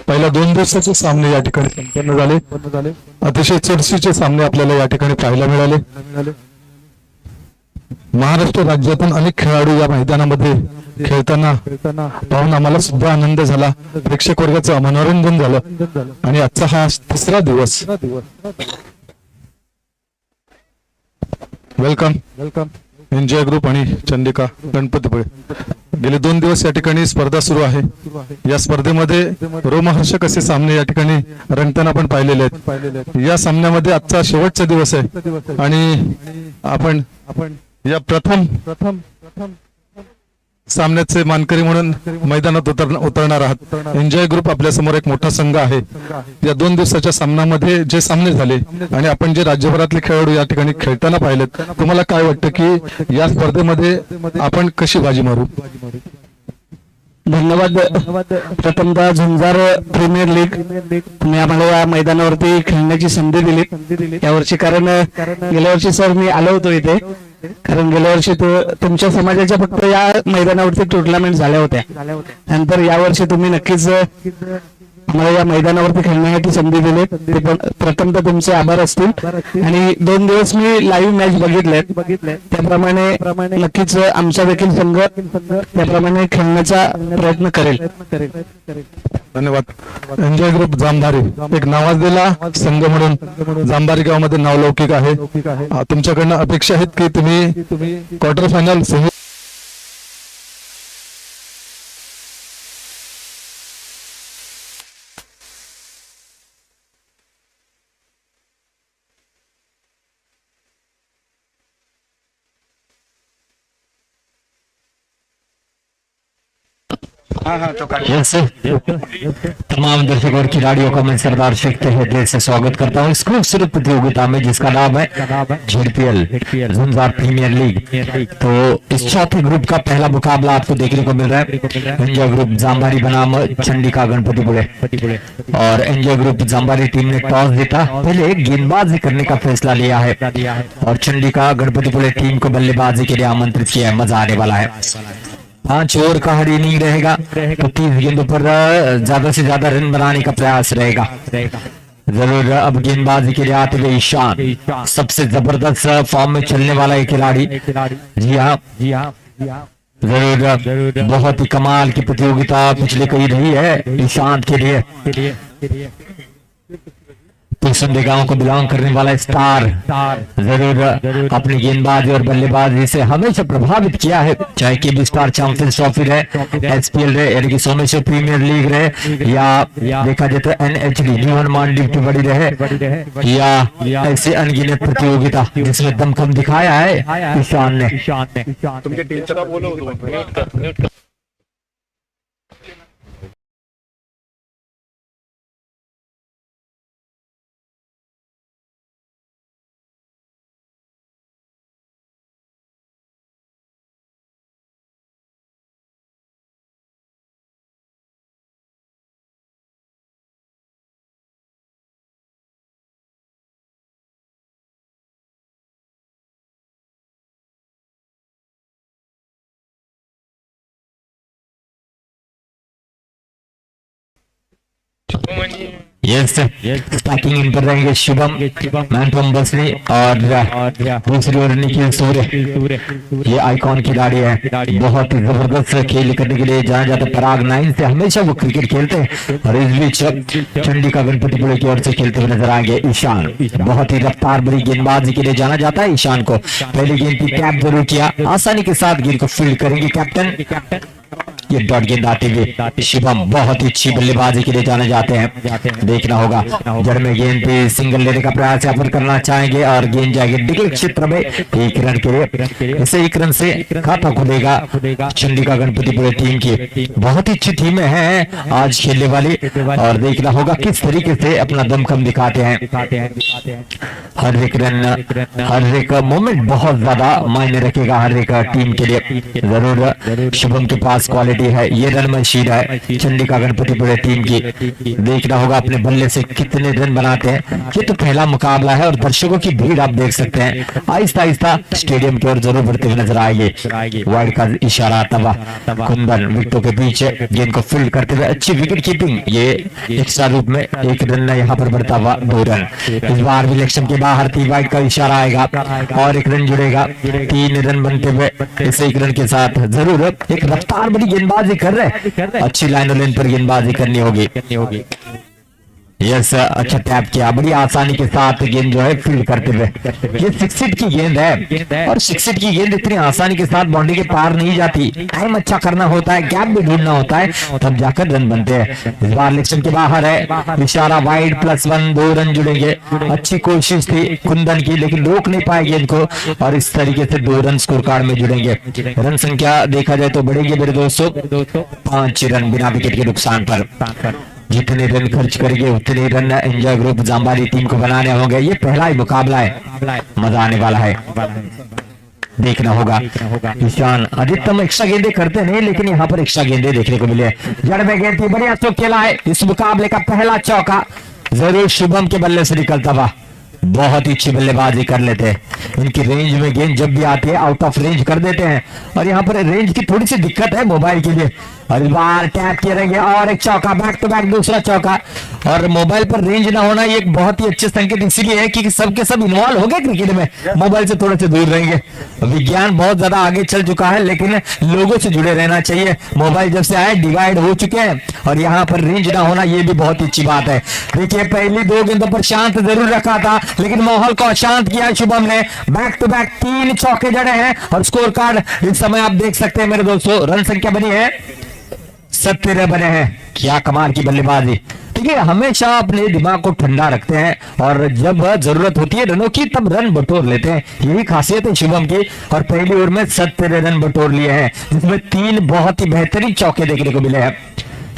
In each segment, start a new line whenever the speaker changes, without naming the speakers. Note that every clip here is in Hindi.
पहिल्या 2 दिवसाचे सामने या ठिकाणी संपन्न झाले। अतिशय चुरशीचे सामने आपल्याला या ठिकाणी पाहायला मिळाले। महाराष्ट्र राज्यातून अनेक खेळाडू या मैदानामध्ये खेळताना पाहून आम्हाला सुद्धा आनंद झाला, प्रेक्षक वर्गाचं मनोरंजन झालं आणि आजचा हा 3रा दिवस। वेलकम एन्जॉय ग्रुप आणि चंडिका गणपतीपुळे गेले 2 दिवस या ठिकाणी स्पर्धा सुरू आहे। या स्पर्धेमध्ये रोमहर्षक असे सामने या ठिकाणी रंगताना आपण पाहिलेले आहेत। या सामन्यामध्ये आजचा शेवटचा दिवस आहे आणि आपण या प्रथम सामन्याचे मानकरी म्हणून मैदानात उतरणार आहात। एन्जॉय ग्रुप आपल्या समोर एक मोठा संघ आहे। या 2 दिवसाच्या सामन्यामध्ये जे सामने झाले आणि आपण जे राज्यभरातले खेळाडू या ठिकाणी खेळताना पाहिलेत, तुम्हाला काय वाटतं की या स्पर्धेमध्ये आपण कशी बाजी मारू?
धन्यवाद। प्रथमतः झुंजार प्रीमियर लीग तुम्ही आम्हाला या मैदानावरती खेळण्याची संधी दिली यावर्षी, कारण गेल्या वर्षी सर मी आलो होतो इथे, कारण गेल्या वर्षी तुमच्या समाजाच्या फक्त या मैदानावरती टुर्नामेंट झाल्या होत्या। नंतर यावर्षी तुम्ही नक्कीच आम्हाला या मैदानावरती खेळण्याची संधी दिली, ते पण प्रथमतः तुमचे आभार असतील। आणि 2 दिवस मी लाईव्ह मॅच बघितले, त्याप्रमाणे नक्कीच आमचा देखील संघ त्याप्रमाणे खेळण्याचा प्रयत्न करेल।
धन्यवाद। एन्जॉय ग्रुप जामधारी एक नावाजलेला संघ म्हणून जामधारी गावामध्ये नावलौकिक आहे। तुमच्याकडनं अपेक्षा आहेत की तुम्ही क्वार्टर फायनल सेमी
तमाम दर्शकों और खिलाड़ियों का मैं सरदार शेख तहे से स्वागत करता हूँ इस खूबसूरत प्रतियोगिता में जिसका नाम है झेडपीएल झुंझार प्रीमियर लीग। तो इस चौथे ग्रुप का पहला मुकाबला आपको देखने को मिल रहा है। एंजॉय ग्रुप जामबारी बनाम चंडिका गणपतिपुळे और एंजॉय ग्रुप जामबारी टीम ने टॉस जीता, पहले गेंदबाजी करने का फैसला लिया है और चंडिका गणपतिपुळे टीम को बल्लेबाजी के लिए आमंत्रित किया है। मजा आने वाला है। 5 ओवर का हर इनिंग रहेगा, तो 30 गेंदों पर ज्यादा से ज्यादा रन बनाने का प्रयास रहेगा। जरूर अब गेंदबाजी के लिए आते हुए ईशान, सबसे जबरदस्त फॉर्म में चलने वाला एक खिलाड़ी। जी हाँ, जरूर बहुत ही कमाल की प्रतियोगिता पिछले कई रही है ईशान के लिए। पिछले गांव को बिलोंग करने वाला स्टार जरूर अपनी गेंदबाजी और बल्लेबाजी से हमेशा प्रभावित किया है, चाहे केबी स्टार चैंपियंस ट्रॉफी रहे, एसपीएल रहे यानी कि सोमेश्वर प्रीमियर लीग रहे, या देखा जाए तो एनएचडी न्यू हनुमान डिप्टी बड़ी रहे, या ऐसे अनगिनत प्रतियोगिता जिसमें दमखम दिखाया है ईशान ने। स्टार्टिंग इन पर रहेंगे शुभम मैनफ्रॉम बसनी और दूसरी ओर निखिल सूर्य। ये आइकॉन खिलाड़ी है, बहुत ही जबरदस्त खेल करने के लिए जाना जाता है। पराग 9 से हमेशा वो क्रिकेट खेलते हैं और इस बीच चंडिका गणपतिपुळे की ओर से खेलते हुए नजर आएंगे ईशान। बहुत ही रफ्तार भरी गेंदबाजी के लिए जाना जाता है ईशान को। पहली गेंद की टैप जरूर किया, आसानी के साथ गेंद को फील्ड करेंगे कैप्टन। ये डॉट गेंद आते हुए शिवम बहुत ही अच्छी बल्लेबाजी के लिए जाने जाते हैं। देखना होगा जड़ में गेंद पे सिंगल लेने का प्रयास यहाँ पर करना चाहेंगे और गेंद जाएगी डिगल क्षेत्र में 1 रन के लिए। इसे 1 रन से खाता खुलेगा चंडिका गणपतिपुळे टीम की। बहुत ही अच्छी टीम है आज खेलने वाली और देखना होगा किस तरीके से अपना दमखम दिखाते हैं। हर एक रन हर एक मोमेंट बहुत ज्यादा मायने रखेगा हर एक टीम के लिए। जरूर शुभम के पास क्वालिटी क्वालिटी है, ये रन मशीन है चंडिका गणपतिपुरे टीम की। देखना होगा अपने बल्ले से कितने रन बनाते हैं। ये तो पहला मुकाबला है और दर्शकों की भीड़ आप देख सकते हैं आहिस्ता आहिस्ता स्टेडियम की ओर जरूर बढ़ते हुए नजर आएंगे। वाइड का इशारा तबा कुंदन विकेटों के बीच गेंद को फील्ड करते हुए अच्छी विकेट कीपिंग, ये एक्स्ट्रा रूप में एक रन यहाँ पर बढ़ता हुआ 2 रन। इस बार भी इलेक्शन के बाहर 3 वाइड का इशारा आएगा और 1 रन जुड़ेगा। 3 रन बनते हुए इस 1 रन के साथ जरूर एक रफ्तार बड़ी गेंदबाजी कर रहे हैं, अच्छी लाइन लाइन पर गेंदबाजी करनी होगी। यस, अच्छा टैप किया, बड़ी आसानी के साथ गेंद जो है फील्ड करते हुए। ये 6 हिट की गेंद है और 6 हिट की गेंद इतनी आसानी के साथ बाउंड्री के पार नहीं जाती। टाइम अच्छा करना होता है, गैप भी ढूंढना होता है, तब जाकर रन बनते हैं। इस बार इलेक्शन के बाहर है, इशारा वाइड +1, 2 रन जुड़ेंगे। अच्छी कोशिश थी कुंदन की लेकिन रोक नहीं पाए गेंद को और इस तरीके से 2 रन स्कोर कार्ड में जुड़ेंगे। रन संख्या देखा जाए तो बढ़ेगी मेरे दोस्तों, 5 रन बिना विकेट के नुकसान पर। जितने रन खर्च करेंगे उतने रन एंजॉय ग्रुप जांबारी टीम को बनाने होंगे। ये पहला ही मुकाबला है, मजा आने वाला है। देखना होगा ईशान अधिकतम एक्स्ट्रा गेंदे करते नहीं लेकिन यहाँ पर एक्स्ट्रा गेंदे देखने को मिले। जड़ में गेंद थी, बढ़िया स्ट्रोक खेला है। इस मुकाबले का पहला चौका जरूर शुभम के बल्ले से निकलता हुआ, बहुत ही अच्छी बल्लेबाजी कर लेते हैं। इनकी रेंज में गेंद जब भी आती है आउट ऑफ रेंज कर देते हैं और यहाँ पर रेंज की थोड़ी सी दिक्कत है मोबाइल के लिए। और इस बार टैप किए रहेंगे और एक चौका, बैक टू बैक दूसरा चौका। और मोबाइल पर रेंज ना होना ये एक बहुत ही अच्छे संकेत इसीलिए है कि सबके सब इन्वॉल्व हो गए क्रिकेट में, मोबाइल से थोड़े से दूर रहेंगे। विज्ञान बहुत ज्यादा आगे चल चुका है लेकिन लोगों से जुड़े रहना चाहिए। मोबाइल जब से आए डिवाइड हो चुके हैं और यहाँ पर रेंज ना होना ये भी बहुत ही अच्छी बात है। देखिए पहली 2 गेंदों पर शांत जरूर रखा था लेकिन माहौल को अशांत किया शुभम ने। बैक टू बैक 3 चौके जड़े हैं और स्कोर कार्ड इस समय आप देख सकते हैं मेरे दोस्तों। रन संख्या बनी है 17 बने हैं। क्या कमाल की बल्लेबाजी। देखिए हमेशा अपने दिमाग को ठंडा रखते हैं और जब जरूरत होती है रनों की तब रन बटोर लेते हैं, यही खासियत है शुभम की। और पहली ओवर में 17 रन बटोर लिए हैं जिसमें 3 बहुत ही बेहतरीन चौके देखने को मिले हैं।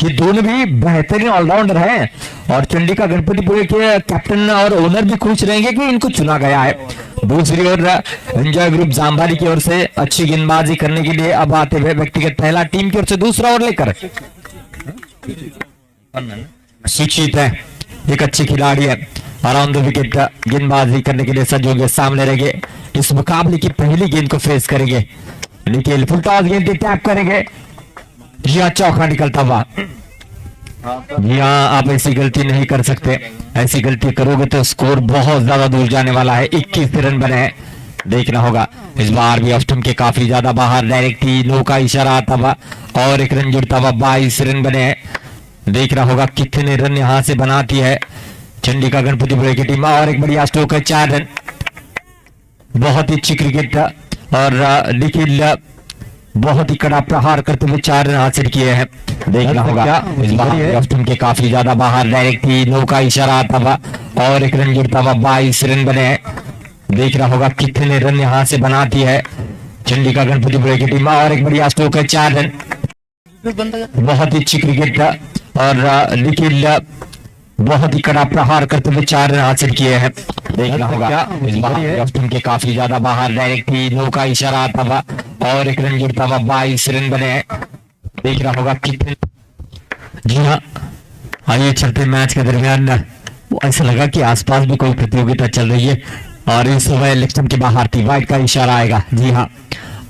ये दोनों भी बेहतरीन ऑलराउंडर हैं और चंडिका गणपतिपुरे के कैप्टन और ओनर भी खुश रहेंगे कि इनको चुना गया है। दूसरी ओर एंजॉय ग्रुप जांबारी की ओर से अच्छी गेंदबाजी करने के लिए अब आते हुए व्यक्तिगत पहला, टीम की ओर से दूसरा ओवर लेकर सुचित है, एक अच्छी खिलाड़ी है। अराउंड द विकेट गेंदबाजी करने के लिए सजोगे, सामने रहेंगे। इस मुकाबले की पहली गेंद को फेस करेंगे निखिल। फुल टॉस गेंद टैप करेंगे, जी चौका निकलता हुआ। जी आप ऐसी गलती नहीं कर सकते, ऐसी गलती करोगे तो स्कोर बहुत ज्यादा दूर जाने वाला है। 21 रन बने हैं, देखना होगा। इस बार भी ऑफ के काफी ज्यादा बाहर, डायरेक्ट ही नो का इशारा आता हुआ और 1 रन जुड़ता हुआ। 22 रन बने हैं, देखना होगा कितने रन यहां से बनाती है चंडिका गणपतिपुरे की टीम। और एक बढ़िया स्ट्रोक है, 4 रन। बहुत ही अच्छी क्रिकेट और निखिल बहुत ही कड़ा प्रहार करते हुए 4 रन हासिल किए हैं। देखना होगा इस बार ऑफ के काफी ज्यादा बाहर, डायरेक्ट ही नो का इशारा आता हुआ और 1 रन जुड़ता हुआ। 22 रन बने हैं, देखना होगा कितने रन यहां से बनाती है चंडिका गणपतिपुरे की टीम। और एक बढ़िया स्ट्रोक है, 4 रन। बहुत ही अच्छी क्रिकेट और निखिल बहुत ही कड़ा प्रहार करते हुए 4 रन हासिल किए हैं। देखना होगा इस बार ऑफ के काफी ज्यादा बाहर, डायरेक्ट ही नो का इशारा आता हुआ और 1 रन जुड़ता हुआ। 22 रन बने हैं, देखना होगा कितने। जी हाँ, आइए चलते मैच के दरमियान ऐसा लगा कि आसपास भी कोई प्रतियोगिता चल रही है और इस समय इलेक्शन के बाहर थी, वाइड का इशारा आएगा। जी हाँ,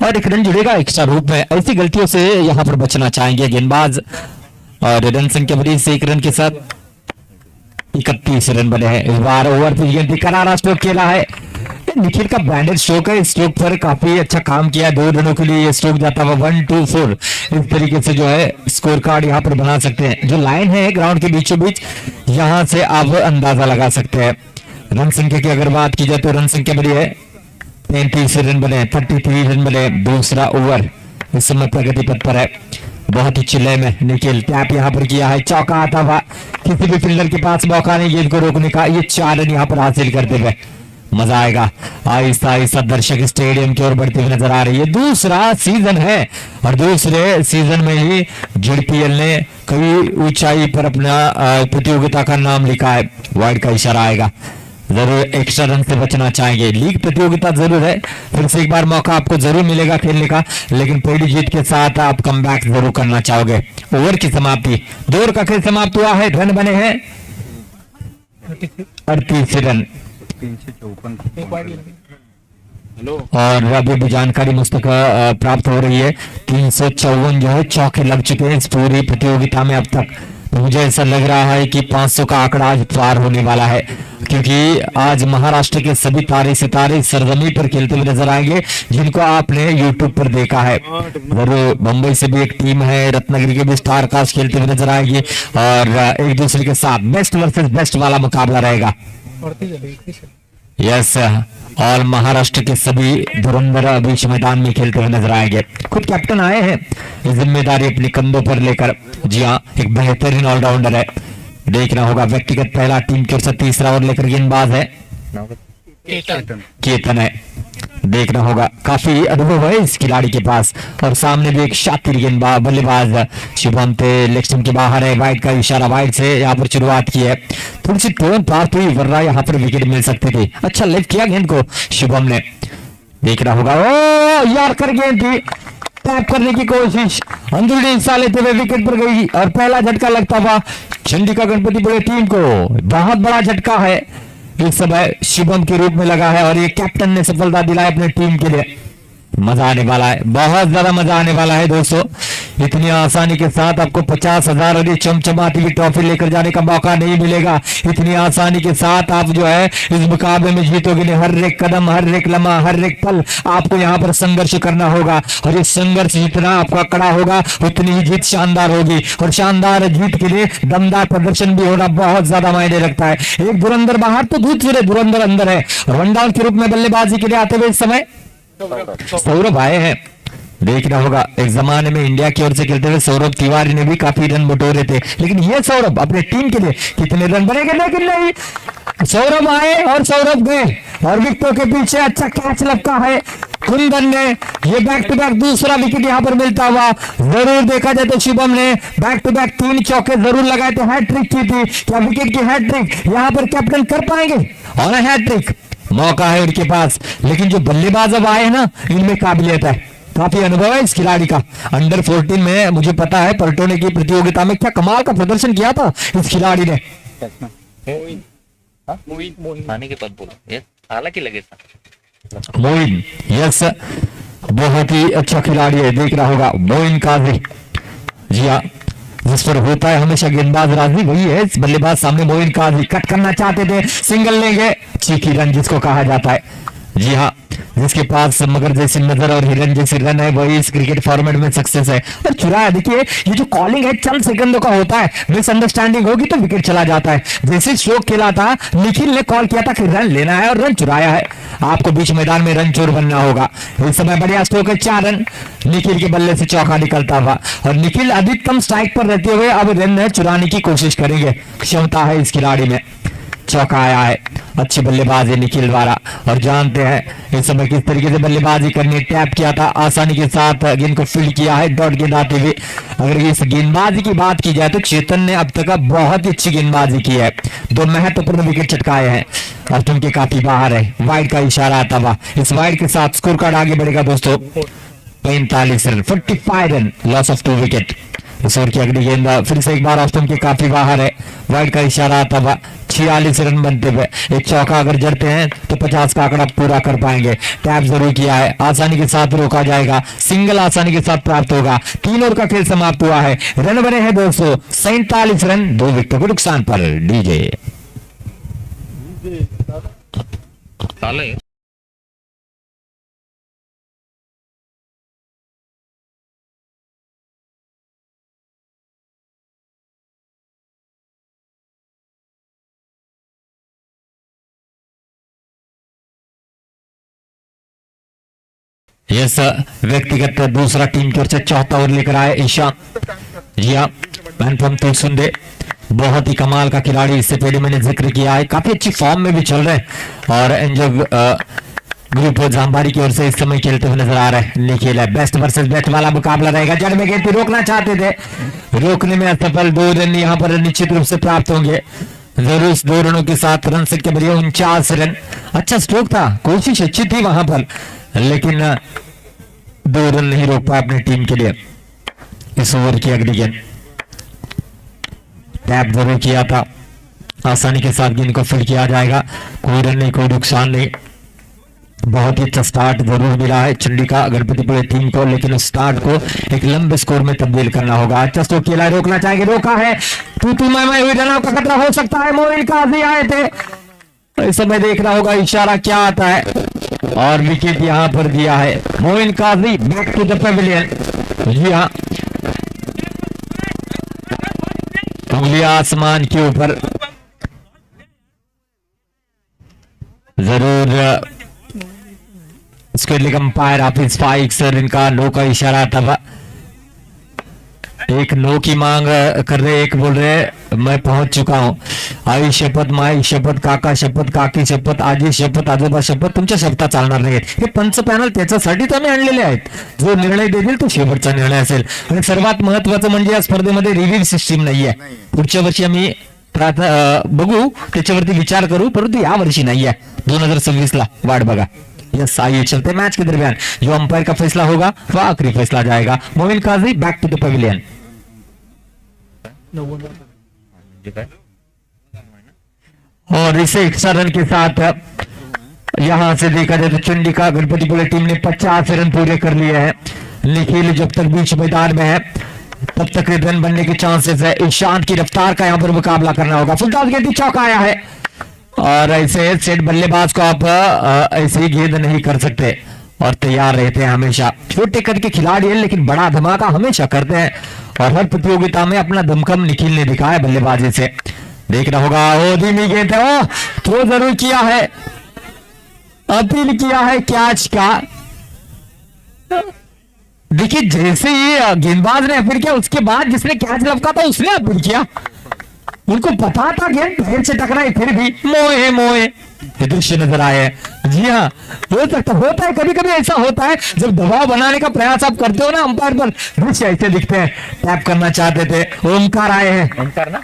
और 1 रन जुड़ेगा एक्स्ट्रा रूप में। ऐसी गलतियों से यहाँ पर बचना चाहेंगे गेंदबाज। और रन संख्या बड़ी से 1 रन के साथ 31 रन बने हैं। इस बार ओवर पे गेंद करारा स्ट्रोक खेला है। निखिल का ब्रांडेड स्ट्रोक है, इस स्ट्रोक पर काफी अच्छा काम किया। 2 रनों के लिए ये स्ट्रोक जाता हुआ 1, 2, 4 इस तरीके से जो है स्कोर कार्ड यहाँ पर बना सकते हैं। जो लाइन है ग्राउंड के बीचों बीच, यहाँ से आप अंदाजा लगा सकते हैं। रन संख्या की अगर बात की जाए तो रन संख्या बड़ी है, 33 रन बने, 33 रन बने। दूसरा ओवर इस समय प्रगति पथ पर है, बहुत ही चिल्ले में निखिल टैप यहाँ पर किया है, चौका आता हुआ। किसी भी फील्डर के पास मौका नहीं गेंद को रोकने का। ये 4 रन यहाँ पर हासिल करते हुए मजा आएगा। आहिस्ता आहिस्ता दर्शक स्टेडियम की ओर बढ़ते हुए नजर आ रही है। दूसरा सीजन है और दूसरे सीजन में ही जेडपीएल ने कई ऊंचाई पर अपना प्रतियोगिता का नाम लिखा है। वाइड का इशारा आएगा। जरूर एक्स्ट्रा रन से बचना चाहेंगे। लीग प्रतियोगिता जरूर है, फिर से एक बार मौका आपको जरूर मिलेगा खेलने का, लेकिन पहली जीत के साथ आप कमबैक जरूर करना चाहोगे। ओवर की समाप्ति, 2 ओवर का खेल समाप्त हुआ है। रन बने हैं 38 रन। और अभी भी जानकारी मुझ तक प्राप्त हो रही है 354 जो है चौके लग चुके हैं इस पूरी प्रतियोगिता में अब तक। तो मुझे ऐसा लग रहा है कि 500 का आंकड़ा आज पार होने वाला है, क्योंकि आज महाराष्ट्र के सभी तारे सितारे सरजमी पर खेलते हुए नजर आएंगे, जिनको आपने यूट्यूब पर देखा है। जरूर मुंबई से भी एक टीम है, रत्नागिरी के भी स्टार कास्ट खेलते हुए नजर आएंगे और एक दूसरे के साथ बेस्ट वर्सेस बेस्ट वाला मुकाबला रहेगा। यस, और महाराष्ट्र के सभी धुरंधर बीच मैदान में खेलते हुए नजर आएंगे। खुद कैप्टन आए हैं ये जिम्मेदारी अपने कंधों पर लेकर। जी हाँ, एक बेहतरीन ऑलराउंडर है। देखना होगा व्यक्तिगत पहला, टीम की ओर से तीसरा ओवर लेकर गेंदबाज है केतन है। देखना होगा, काफी अनुभव है इस खिलाड़ी के पास। और सामने भी एक शातिर गेंदबाज बल्लेबाज शुभम लेग स्टंप के बाहर है। वाइड का इशारा, वाइड से यहाँ पर शुरुआत की है। थोड़ी सी टर्न पार हुई, वरना यहाँ पर विकेट मिल सकते थे। अच्छा लिफ्ट किया गेंद को शुभम ने। देखना होगा, ओ यार कर गेंद थी, टैप करने की कोशिश, अंदरूनी हिस्सा लेते हुए विकेट पर गई और पहला झटका लगता हुआ चंडिका गणपतिपुळे टीम को। बहुत बड़ा झटका है इस समय शुभम के रूप में लगा है और ये कैप्टन ने सफलता दिलाई अपने टीम के लिए। मजा आने वाला है, बहुत ज्यादा मजा आने वाला है दोस्तों। इतनी आसानी के साथ आपको 50,000 और ये चमचमाती हुई ट्रॉफी लेकर जाने का मौका नहीं मिलेगा। इतनी आसानी के साथ आप जो है इस मुकाबले में जीतोगे नहीं। हर एक कदम, हर एक लम्हा, हर एक पल आपको यहाँ पर संघर्ष करना होगा और ये संघर्ष जितना आपका कड़ा होगा उतनी ही जीत शानदार होगी। और शानदार जीत के लिए दमदार प्रदर्शन भी होना बहुत ज्यादा मायने रखता है। एक धुरंधर बाहर तो दूसरे धुरंधर अंदर है। वन डाउन के रूप में बल्लेबाजी के लिए आते हुए इस समय सौरभ आए हैं। देखना होगा, एक जमाने में इंडिया की ओर से खेलते हुए सौरभ तिवारी ने भी काफी रन बटोरे थे, लेकिन ये सौरभ अपने टीम के लिए कितने रन बनेंगे, लेकिन नहीं, सौरभ आए और सौरभ गए और विकेटों के पीछे अच्छा कैच लपका है कुंदन ने। ये बैक टू बैक दूसरा विकेट यहाँ पर मिलता हुआ जरूर देखा जाए तो शुभम ने बैक टू बैक 3 चौके जरूर लगाए थे। हैट्रिक की थी, क्या विकेट की हैट्रिक यहाँ पर कैप्टन कर पाएंगे? और हैट्रिक मौका है उनके पास, लेकिन जो बल्लेबाज अब आए हैं ना, इनमें काबिलियत है, काफी अनुभव है इस खिलाड़ी का। अंडर 14 में मुझे पता है पलटोने की प्रतियोगिता में क्या कमाल का प्रदर्शन किया था इस खिलाड़ी ने।
आने के बाद बोलो, हालांकि लगे था
मोइन, यस, बहुत ही अच्छा खिलाड़ी है। देख रहा होगा मोइन काजी, जी हाँ, जिस पर होता है हमेशा गेंदबाज राजी, वही है इस बल्लेबाज सामने। मोइन काजी कट करना चाहते थे, सिंगल लेंगे, चीकी रन जिसको कहा जाता है। जी हाँ, जिसके पास मगर जैसी नजर और हिरन जैसी रन है, वही इस क्रिकेट फॉर्मेट में सक्सेस है। और चुराया, देखिए ये जो कॉलिंग है चंद सेकंडों का होता है, मिसअंडरस्टैंडिंग होगी तो विकेट चला जाता है। जैसे शोक खेला था, निखिल ने कॉल किया था कि रन लेना है और रन चुराया है। आपको बीच मैदान में रन चोर बनना होगा। इस समय बढ़िया स्ट्रोक है, 4 रन निखिल के बल्ले से चौका निकलता हुआ और निखिल अधिकतम स्ट्राइक पर रहते हुए अब रन चुराने की कोशिश करेंगे। क्षमता है इस खिलाड़ी में। चौका आया है, अच्छी बल्लेबाज है निखिल द्वारा और जानते हैं इस समय किस तरीके से बल्लेबाजी करनी है। टैप किया था, आसानी के साथ गेंद को फील्ड किया है, डॉट गेंद आते हुए। अगर इस गेंदबाजी की बात की जाए तो चेतन ने अब तक बहुत ही अच्छी गेंदबाजी की है, 2 महत्वपूर्ण विकेट चटकाए हैं और टीम के काफी बाहर है। वाइड का इशारा आता हुआ, इस वाइड के साथ स्कोर कार्ड आगे बढ़ेगा दोस्तों। 45 run, 45 run, loss of 2 wicket. इस ओवर की अगली गेंद फिर से एक बार ऑफ के काफी बाहर है। वाइड का इशारा आता हुआ, 46 रन बनते हुए एक चौका अगर जड़ते हैं तो 50 का आंकड़ा पूरा कर पाएंगे। टैप जरूर किया है, आसानी के साथ रोका जाएगा, सिंगल आसानी के साथ प्राप्त होगा। 3 ओवर का खेल समाप्त हुआ है। रन बने हैं 247 रन, 2 विकेटों के नुकसान पर। डीजे यस, व्यक्तिगत दूसरा टीम की ओर से चौथा ओवर लेकर आए ईशान। जी हाँ, मैनफ्रॉम तुलसुंदे, बहुत ही कमाल का खिलाड़ी। इससे पहले मैंने जिक्र किया है, काफी अच्छी फॉर्म में भी चल रहे हैं और एंजल ग्रुप जामबारी की ओर से इस समय खेलते हुए नजर आ रहे हैं। निखिल है, बेस्ट वर्सेस बेस्ट वाला मुकाबला रहेगा। जड़ में गेंद रोकना चाहते थे, रोकने में असफल। 2 रन यहाँ पर निश्चित रूप से प्राप्त होंगे। जरूर इस 2 रनों के साथ रन संख्या बढ़ी 49 रन। अच्छा स्ट्रोक था, कोशिश अच्छी थी वहां पर, लेकिन 2 रन नहीं रोक पाया अपनी टीम के लिए। इस ओवर की अगली गेंद टैप जरूर किया था, आसानी के साथ गेंद को फील्ड किया जाएगा, कोई रन नहीं, कोई नुकसान नहीं। बहुत ही अच्छा स्टार्ट जरूर मिला है चंडिका गणपतिपुरे टीम को, लेकिन उस स्टार्ट को एक लंबे स्कोर में तब्दील करना होगा। अच्छा स्ट्रोक खेला, रोकना चाहेंगे, रोका है, तू मैं हुई रन आउट का खतरा हो सकता है। मोइन काजी आए थे, इस समय देखना होगा इशारा क्या आता है, और विकेट यहां पर दिया है। मोइन काजी बैक टू द पेविलियन। जी हाँ, उंगलियां आसमान के ऊपर, जरूर उसके लिए अंपायर हाफिज फाइक सर इनका नो का इशारा था। एक नो की मांग कर रहे, एक बोल रहे मैं पहुंच चुका हूं। आई शपथ, माई शपथ, काका शपथ, काकी शपथ, आजी शपथ, आजोबा शपथ, तुमच्या शपथा चालणार नाहीत। हे पंच पॅनल त्याच्यासाठी तर आम्ही आणलेले आहेत, जो निर्णय देतील तो शेवटचा निर्णय असेल। आणि सर्वात महत्वाचं म्हणजे या स्पर्धेमध्ये रिव्ह्यू सिस्टीम नाहीये। पुढच्या वर्षी आम्ही बघू, त्याच्यावरती विचार करू, परंतु या वर्षी नाहीये। 2026 ला वाट बघा। यस, आइए चलते मैच के दरमियान जो अंपायर का फैसला होगा वह आखिरी फैसला जाएगा। मोमिन काजी बैक टू द पवेलियन। और इसे 100 रन के साथ यहां से देखा जाए तो चंडिका गणपतिपुरे टीम ने 50 रन पूरे कर लिए हैं। निखिल जब तक बीच मैदान में है तब तक रन बनने के चांसेस है। ईशांत की रफ्तार का यहां पर मुकाबला करना होगा। फुलताज गेंद चौका आया है, और ऐसे सेट बल्लेबाज को आप ऐसे ही गेंद नहीं कर सकते, और तैयार रहते हैं हमेशा। छोटे कद के खिलाड़ी हैं लेकिन बड़ा धमाका हमेशा करते हैं, और हर प्रतियोगिता में अपना दमखम निखिल ने दिखाया बल्लेबाजी से। देखना होगा, ओ धीमी गेंद है, ओ थ्रो जरूर किया है, अपील किया है कैच का। देखिए जैसे ये गेंदबाज ने अपील किया, उसके बाद जिसने कैच लपका था उसने अपील किया। उनको पता था गेंद पैर से टकराई, फिर भी मोए मोए ये दृश्य नजर आए। जी हाँ, हो सकता होता है, कभी कभी ऐसा होता है जब दबाव बनाने का प्रयास आप करते हो ना अंपायर पर, दृश्य ऐसे दिखते हैं। टैप करना चाहते थे, ओमकार आए हैं।
ओमकार ना,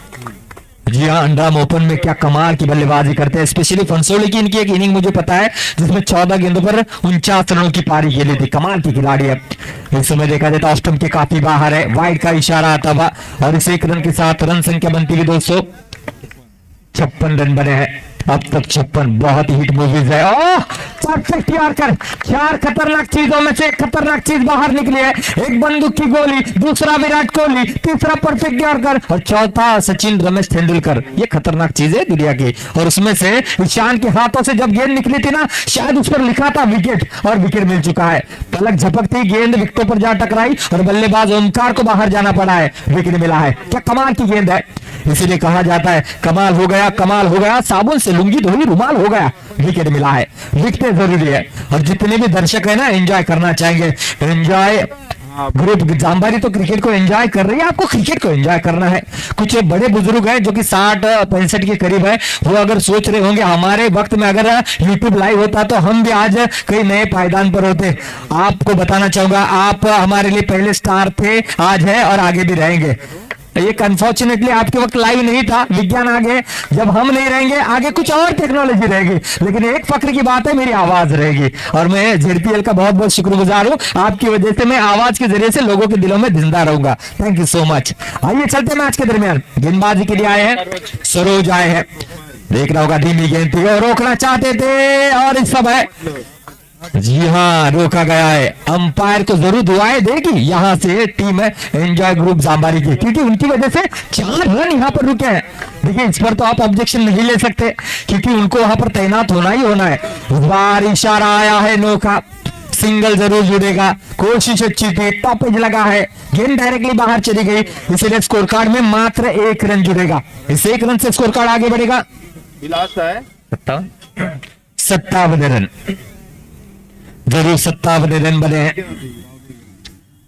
जी हाँ, अंडरआर्म ओपन में क्या कमाल की बल्लेबाजी करते हैं। स्पेशली फंसोली की इनकी एक इनिंग मुझे पता है जिसमें 14 गेंदों पर 49 रनों की पारी खेली थी। कमाल की खिलाड़ी है। इस समय देखा जाए तो ऑफ स्टंप के काफी बाहर है, वाइड का इशारा आता हुआ, और इस 1 रन के साथ रन संख्या बनती हुई 256 रन बने हैं अब तक। 56 बहुत हिट मूवीज है। ओह, 4 खतरनाक चीजों में से एक खतरनाक चीज बाहर निकली है। एक बंदूक की गोली, दूसरा विराट कोहली, तीसरा परफेक्ट यॉर्कर, और चौथा सचिन रमेश तेंदुलकर। ये खतरनाक चीज है दुनिया की। और उसमें से ईशान के हाथों से जब गेंद निकली थी ना, शायद उस पर लिखा था विकेट, और विकेट मिल चुका है। पलक झपकती गेंद विकेटों पर जा टकराई, और बल्लेबाज ओमकार को बाहर जाना पड़ा है, विकेट मिला है। क्या कमाल की गेंद है, इसीलिए कहा जाता है कमाल हो गया, कमाल हो गया, साबुन से लुंगी धोनी रुमाल हो गया। विकेट मिला है, विकेट जरूरी है। और जितने भी दर्शक है ना एंजॉय करना चाहेंगे, एंजॉय ग्रुप जामबारी तो क्रिकेट को एंजॉय कर रही है, आपको क्रिकेट को एंजॉय करना है। कुछ बड़े बुजुर्ग हैं जो कि 60-65 के करीब है, वो अगर सोच रहे होंगे हमारे वक्त में अगर यूट्यूब लाइव होता तो हम भी आज कई नए पायदान पर होते। आपको बताना चाहूंगा, आप हमारे लिए पहले स्टार थे, आज है और आगे भी रहेंगे। एक अनफॉर्चुनेटली आपके वक्त लाइव नहीं था, विज्ञान आगे, जब हम नहीं रहेंगे आगे कुछ और टेक्नोलॉजी रहेगी, लेकिन एक फक्र की बात है, मेरी आवाज रहेगी। और मैं जेडपीएल का बहुत बहुत शुक्रगुजार हूं, आपकी वजह से मैं आवाज के जरिए से लोगों के दिलों में जिंदा रहूंगा। Thank you so much. आइए चलते मैच के दरमियान गेंदबाजी के लिए आए हैं सरोज आए हैं। देखना होगा, धीमी गेंद थी और रोकना चाहते थे, और इस समय जी हाँ रोका गया है। अंपायर को जरूर दुआएं देगी यहां से टीम एंजॉय ग्रुप जामबारी की, क्योंकि उनकी वजह से 4 रन यहां पर रुके हैं। देखिए इस पर तो आप ऑब्जेक्शन नहीं ले सकते, क्योंकि उनको वहां पर तैनात होना ही होना है। इस बार इशारा आया है नो का, सिंगल जरूर जुड़ेगा, कोशिश अच्छी थी, टॉपेज लगा है, गेंद डायरेक्टली बाहर चली गई, इसीलिए स्कोर कार्ड में मात्र 1 रन जुड़ेगा। इस 1 रन से स्कोर कार्ड आगे बढ़ेगा। 57 रन, जरूर 57 रन बने हैं।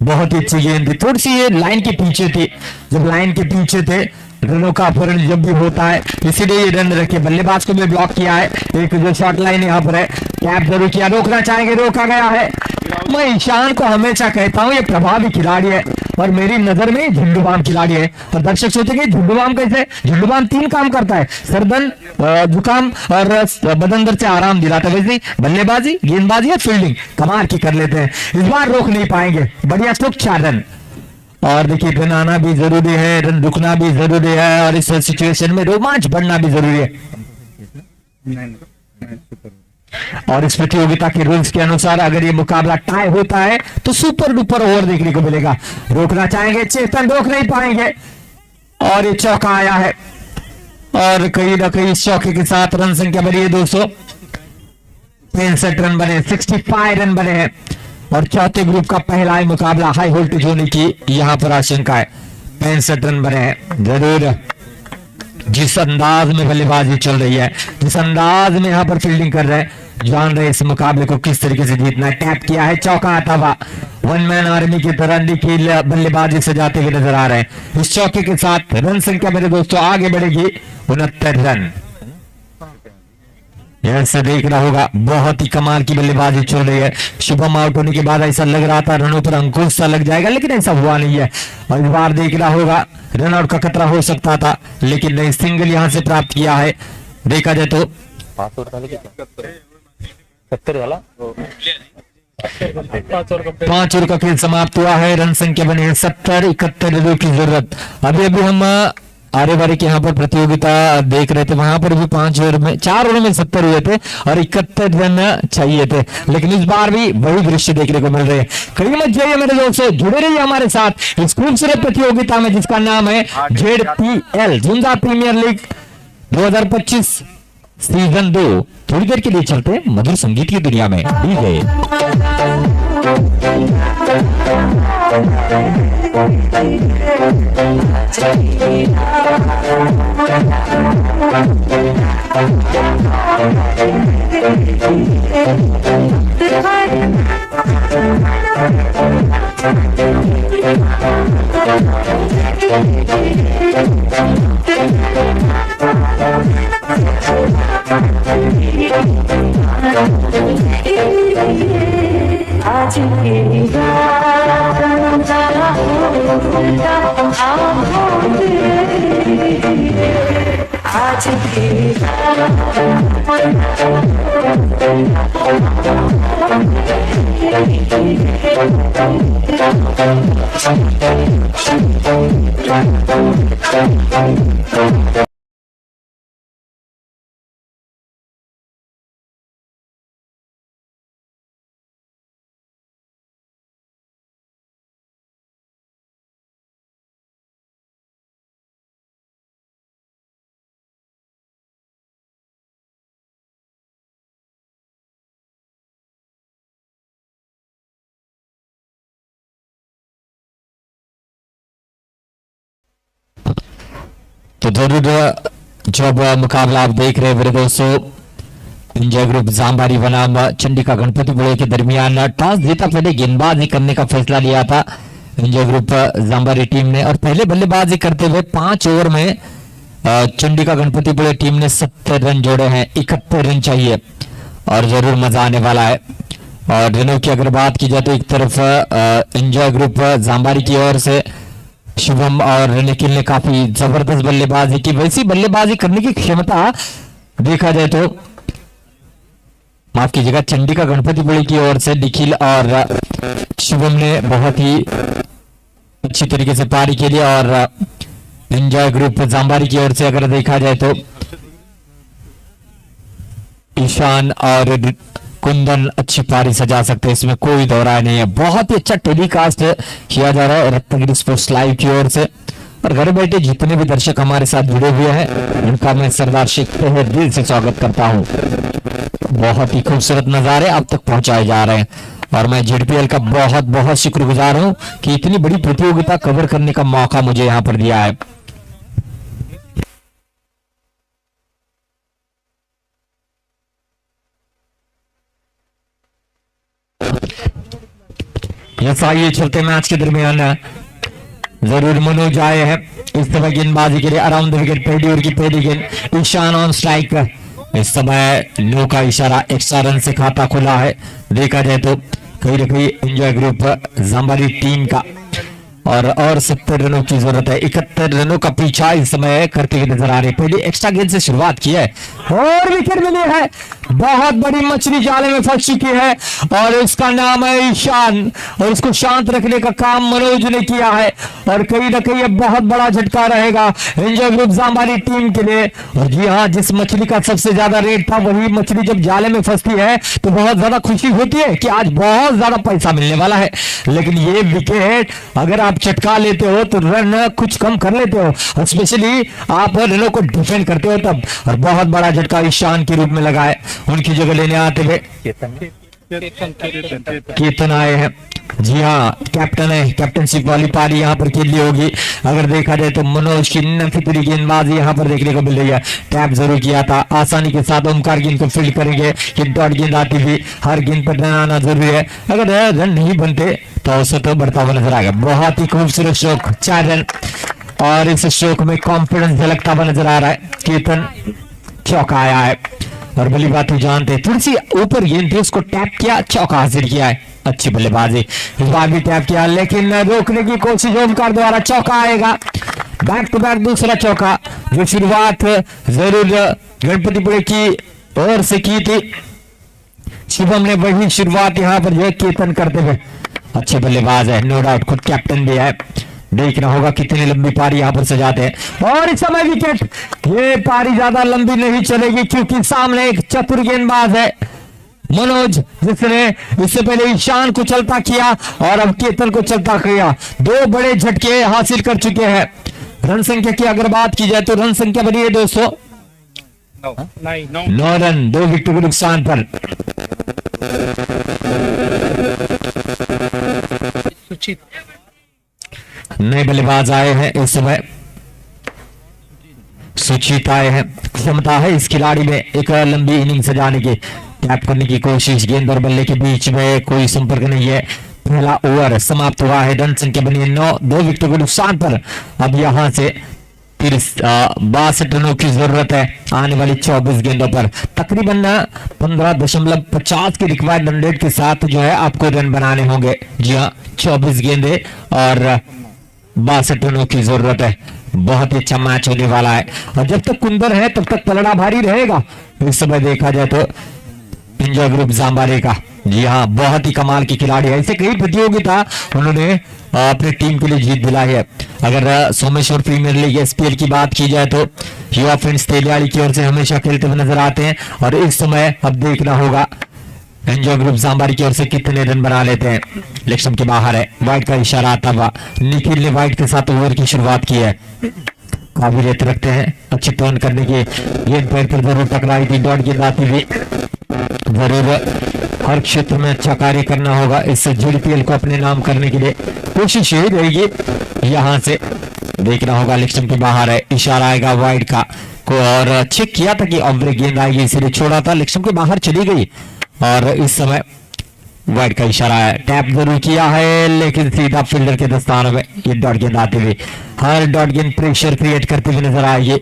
बहुत ही अच्छी गेंद थी, थोड़ी सी ये लाइन के पीछे थी, जब लाइन के पीछे थे रनों का अपहरण जब भी होता है, इसीलिए ये रन रखे। बल्लेबाज को भी ब्लॉक किया है, एक जो शॉट लाइन यहाँ पर है, टैप जरूर किया, रोकना चाहेंगे, रोका गया है। मैं ईशान को हमेशा कहता हूँ ये प्रभावी खिलाड़ी है और मेरी नजर में झुंडुबाम खिलाड़ी है। और दर्शक सोचेंगे झुंडुबाम कैसे? झुंडुबाम 3 काम करता है, सर्दन, जुकाम और बदन दर्द से आराम दिलाता है। वैसे बल्लेबाजी, गेंदबाजी या फील्डिंग कमाल की कर लेते हैं। इस बार रोक नहीं पाएंगे, बढ़िया स्ट्रोक, 4 रन। और देखिए रन आना भी जरूरी है, रन रुकना भी जरूरी है और इस सिचुएशन में रोमांच बढ़ना भी जरूरी है। और इस प्रतियोगिता के रूल्स के अनुसार अगर ये मुकाबला टाई होता है तो सुपर डुपर ओवर देखने को मिलेगा। रोकना चाहेंगे चेतन, रोक नहीं पाएंगे और ये चौका आया है और कहीं ना कहीं इस चौके के साथ रन संख्या बनी है 265 रन बने, 65 रन बने हैं और चौथे ग्रुप का पहला ही मुकाबला हाई वोल्टेज होने की यहां पर आशंका है। 65 रन बने हैं। जरूर जिस अंदाज में बल्लेबाजी चल रही है, जिस अंदाज में यहाँ पर फील्डिंग कर रहे हैं, जान रहे इस मुकाबले को किस तरीके से जीतना है। टैप किया है, चौका आता हुआ, 1 मैन आर्मी की तरह निखिल बल्लेबाजी सजाते हुए नजर आ रहे हैं। इस चौके के साथ रन संख्या मेरे दोस्तों आगे बढ़ेगी 69 रन। ऐसा देखना होगा, बहुत ही कमाल की बल्लेबाजी चल रही है। शुभम आउट होने के बाद ऐसा लग रहा था रनों पर अंकुश सा लग जाएगा, लेकिन ऐसा हुआ नहीं है। और इस बार देखना होगा, रन आउट का खतरा हो सकता था लेकिन नहीं, सिंगल यहां से प्राप्त किया है। देखा जाए तो 5 ओवर का खेल समाप्त हुआ है। रन संख्या बनी है 70, 71 रनों की जरूरत। अभी हम आरे बारे के यहाँ पर प्रतियोगिता देख रहे थे, वहां पर भी 5 ओवर में 4 ओवर में 70 हुए थे और 71 रन चाहिए थे, लेकिन इस बार भी वही दृश्य देखने को मिल रहे हैं। कहीं मत जाइए मेरे दोस्तों, जुड़े रहिए हमारे साथ इस खूबसूरत प्रतियोगिता में जिसका नाम है ZPL झुंझा प्रीमियर लीग 2025 सीजन 2। थोड़ी देर के लिए चलते हैं मधुर संगीत की दुनिया में। डीजे
आज की रात नजारा उल्टा आज की
तो जरूर जब मुकाबला आप देख रहे हैं मेरे दोस्तों, इंजॉय ग्रुप जांबारी बनाम चंडिका गणपतिपुळे के दरमियान टॉस जीता पहले गेंदबाजी करने का फैसला लिया था इंजॉय ग्रुप जांबारी टीम ने और पहले बल्लेबाजी करते हुए 5 ओवर में चंडिका गणपतिपुळे टीम ने 70 रन जोड़े हैं, 71 रन चाहिए और जरूर मजा आने वाला है। और रनों की अगर बात की जाए तो एक तरफ इंजॉय ग्रुप जांबारी की ओर से शुभम और निखिल ने काफी जबरदस्त बल्लेबाजी की, वैसी बल्लेबाजी करने की क्षमता देखा जाए तो माफ कीजिएगा चंडिका गणपतिपुळे की ओर से निखिल और शुभम ने बहुत ही अच्छी तरीके से पारी के लिए और एंजॉय ग्रुप जांबारी की ओर से अगर देखा जाए तो ईशान और कुंदन अच्छी पारी सजा सकते हैं, इसमें कोई दो राय नहीं है। बहुत ही अच्छा टेलीकास्ट किया जा रहा है रत्नागिरी स्पोर्ट्स लाइव की ओर से और घर बैठे जितने भी दर्शक हमारे साथ जुड़े हुए हैं उनका मैं सरदार शेख तहे दिल से स्वागत करता हूं। बहुत ही खूबसूरत नजारे अब तक पहुंचाए जा रहे हैं और मैं ZPL का बहुत बहुत शुक्रगुजार हूं कि इतनी बड़ी प्रतियोगिता कवर करने का मौका मुझे यहां पर दिया है। यस, आइए चलते मैच के दरमियान जरूर मनोज आए हैं इस समय गेंदबाजी के लिए अराउंड द विकेट, पहली ओवर की पहली गेंद, ईशान ऑन स्ट्राइक। इस समय नो का इशारा, एक्स्ट्रा रन से खाता खुला है। देखा जाए तो कहीं ना कहीं एंजॉय ग्रुप जांबारी टीम का और 70 रनों की जरूरत है। 71 रनों का पीछा इस समय करते हुए नजर आ रहे। पहले एक्स्ट्रा गेंद से शुरुआत की है और विकेट मिली है। बहुत बड़ी मछली जाले में फंस चुकी है और उसका नाम है ईशान और उसको शांत रखने का काम मनोज ने किया है और कहीं ना कहीं बहुत बड़ा झटका रहेगा एंजॉय ग्रुप जांबारी टीम के लिए। और जी हाँ, जिस मछली का सबसे ज्यादा रेट था वही मछली जब जाले में फंसती है तो बहुत ज्यादा खुशी होती है कि आज बहुत ज्यादा पैसा मिलने वाला है। लेकिन ये विकेट अगर आप चटका लेते हो तो रन कुछ कम कर लेते हो और स्पेशली आप रनों को डिफेंड करते हो तब। और बहुत बड़ा झटका ईशान के रूप में लगा है। उनकी जगह लेने आते हुए केतन आए हैं। जी हाँ, कैप्टन है, कैप्टनशिप वाली पारी यहाँ पर खेलनी होगी। अगर देखा जाए तो मनोज की नफीतुरी गेंदबाजी यहाँ पर देखने को मिल रही है। टैप जरूर किया था, आसानी के साथ ओमकार गेंद को फील्ड करेंगे कि डॉट गेंद आती हुई हर गेंद पर रन आना जरूरी है। अगर रन नहीं बनते तो औसत तो बढ़ता हुआ नजर आएगा। बहुत ही खूबसूरत स्ट्रोक, 4 रन और इस स्ट्रोक में कॉन्फिडेंस झलकता हुआ नजर आ रहा है। केतन चौका आया है और बल्लेबाजी जानते थोड़ी सी ऊपर गेंद थी, उसको टैप किया, चौका हासिल किया है। अच्छी बल्लेबाजी, इस बार भी टैप किया लेकिन रोकने की कोशिश ओमकार द्वारा, चौका आएगा। बैक टू बैक दूसरा चौका, जो शुरुआत जरूर गणपतिपुरे की ओर से की थी। शुभम ने वही शुरुआत यहाँ पर जो केतन करते हुए, अच्छे बल्लेबाज है, नो डाउट, खुद कैप्टन भी है। देखना होगा कितनी लंबी पारी यहाँ पर सजाते हैं। और इस समय विकेट, ये पारी ज्यादा लंबी नहीं चलेगी क्योंकि सामने एक चतुर गेंदबाज है मनोज, जिसने इससे पहले ईशान को चलता किया और अब केतन को चलता किया। 2 बड़े झटके हासिल कर चुके हैं। रन संख्या की अगर बात की जाए तो रन संख्या बनी है 200 9 रन, 2 विकेट के नुकसान पर। नए बल्लेबाज आए हैं इस समय, सुचित आए हैं। क्षमता है इस खिलाड़ी में एक लंबी इनिंग सजाने की, टैप करने की कोशिश। गेंद और बल्ले के बीच में कोई संपर्क नहीं है। पहला ओवर समाप्त हुआ है, रन संख्या बनी है 9, 2 विकेटों के नुकसान पर। अब यहां से 62 रनों की जरूरत है आने वाली 24 गेंदों पर। तकरीबन 15.50 के रिक्वायर्ड रन रेट के साथ जो है आपको रन बनाने होंगे। जी हाँ, 24 गेंदे और 62 रनों की जरूरत है। बहुत ही अच्छा मैच होने वाला है और जब तक कुंदर है तब तक पलड़ा भारी रहेगा। इस समय देखा जाए तो एंजॉय ग्रुप जांबारे का, जी हाँ, बहुत ही कमाल की खिलाड़ी है। ऐसे कई प्रतियोगिता उन्होंने अपनी टीम के लिए जीत दिलाई है। अगर सोमेश्वर प्रीमियर लीग एसपीएल की बात की जाए तो युवा फ्रेंड्स तेलियाड़ी की ओर से हमेशा खेलते हुए नजर आते हैं और इस समय अब देखना होगा एंजॉय ग्रुप जांबारी की ओर से कितने रन बना लेते हैं। लेक्सम के बाहर है, वाइट का इशारा आता हुआ। निखिल ने वाइट के साथ ओवर की शुरुआत की है। काबिलियत रखते हैं अच्छी टर्न करने की, गेंद पैर पर जरूर टकराई थी, डॉट गेंद आती हुई। जरूर हर क्षेत्र में अच्छा कार्य करना होगा। इस जेडीपीएल को अपने नाम करने के लिए कोशिश यही रहेगी। यहां से देखना होगा, लेक्सम के बाहर है, इशारा आएगा वाइट का को और चेक किया था कि ऑफ ब्रेक गेंद आएगी, इसलिए छोड़ा था, लेक्सम के बाहर चली गई और इस समय वाइट का इशारा है। टैप जरूर किया है लेकिन सीधा फील्डर के दस्तानों में ये डॉट गेंद आती हुई। हर डॉट गेंद प्रेशर क्रिएट करते हुए नजर आएगी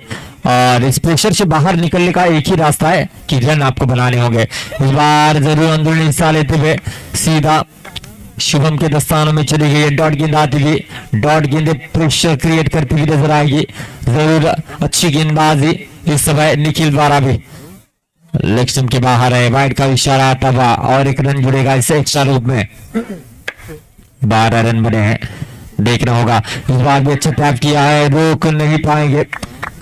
और इस प्रेशर से बाहर निकलने का एक ही रास्ता है कि रन आपको बनाने होंगे। इस बार जरूर अंदरूनी हिस्सा लेते हुए सीधा शुभम के दस्तानों में चली गई, डॉट गेंद आती हुई। डॉट गेंद प्रेशर क्रिएट करती हुई नजर आएगी। जरूर अच्छी गेंदबाजी इस समय निखिल द्वारा भी। लेक्सम के बाहर है, वाइट का इशारा आता हुआ और एक रन जुड़ेगा इससे एक्स्ट्रा रूप में। 12 रन बने हैं, देखना होगा। इस बार भी अच्छा टैप किया है, रोक नहीं पाएंगे।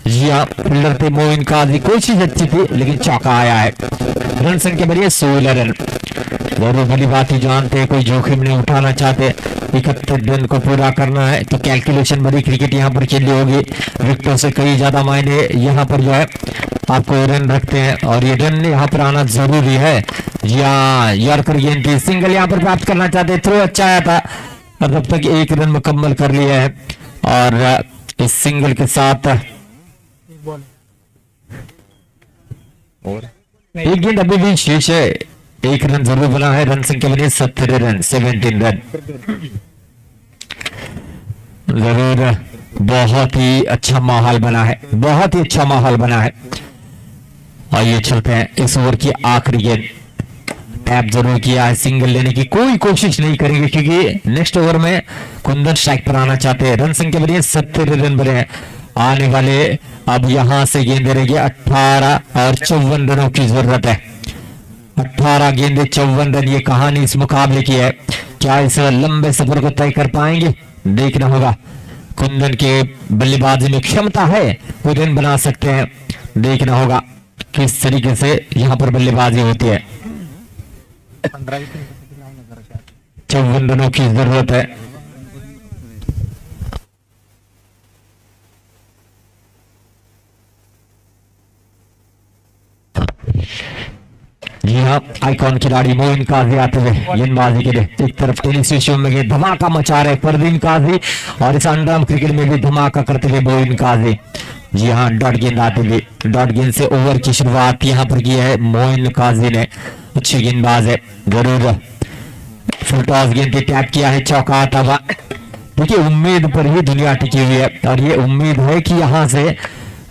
जी हाँ, फील्डर थे मोइन काजी, कोशिश अच्छी थी लेकिन चौका आया है। रन संख्या बड़ी है 16 रन। दोनों भली बात ही जानते हैं, कोई जोखिम नहीं उठाना चाहते। 71 रन को पूरा करना है तो कैलकुलेशन भरी क्रिकेट यहाँ पर खेलनी होगी। विकेटों से कई ज्यादा मायने यहाँ पर जो है आपको रन रखते हैं और ये रन यहाँ पर आना जरूरी है। जी हाँ, यॉर्कर गेंद थी, सिंगल यहाँ पर प्राप्त करना चाहते, थ्रो अच्छा आया था और तब तक 1 रन मुकम्मल कर लिया है और इस सिंगल के साथ एक गेंद अभी भी शेष है। 1 रन जरूर बना है, रन संख्या बनी 17 रन, 17 रन। जरूर बहुत ही अच्छा माहौल बना है, बहुत ही अच्छा माहौल बना है। और ये चलते हैं इस ओवर की आखिरी गेंद। टैप जरूर किया है, सिंगल लेने की कोई कोशिश नहीं करेंगे क्योंकि नेक्स्ट ओवर में कुंदन स्ट्राइक पर आना चाहते हैं। रन संख्या बनी है 70 रन बने हैं आने वाले। अब यहां से गेंद रहेगी 18 और 54 रनों की जरूरत है। 18 गेंदे 54 रन, ये कहानी इस मुकाबले की है। क्या इस लंबे सफर को तय कर पाएंगे, देखना होगा। कुंदन के बल्लेबाजी में क्षमता है, वो रन बना सकते हैं, देखना होगा किस तरीके से यहां पर बल्लेबाजी होती है। 54 रनों की जरूरत है। जी हाँ, आइकॉन खिलाड़ी मोइन काजी आते हुए गेंदबाजी के लिए। एक तरफ टेनिस विश्व में गेंद धमाका मचा रहे फरदीन काजी और इस अंडरआर्म क्रिकेट में भी धमाका करते हुए मोइन काजी। जी हाँ, डॉट गेंद आते हुए, डॉट गेंद से ओवर की शुरुआत यहाँ पर की है मोइन काजी ने। अच्छी गेंदबाज है, जरूर फुल टॉस गेंद पे टैप किया है, चौका आता हुआ। देखिए, उम्मीद पर ही दुनिया टिकी हुई है और ये उम्मीद है कि यहाँ से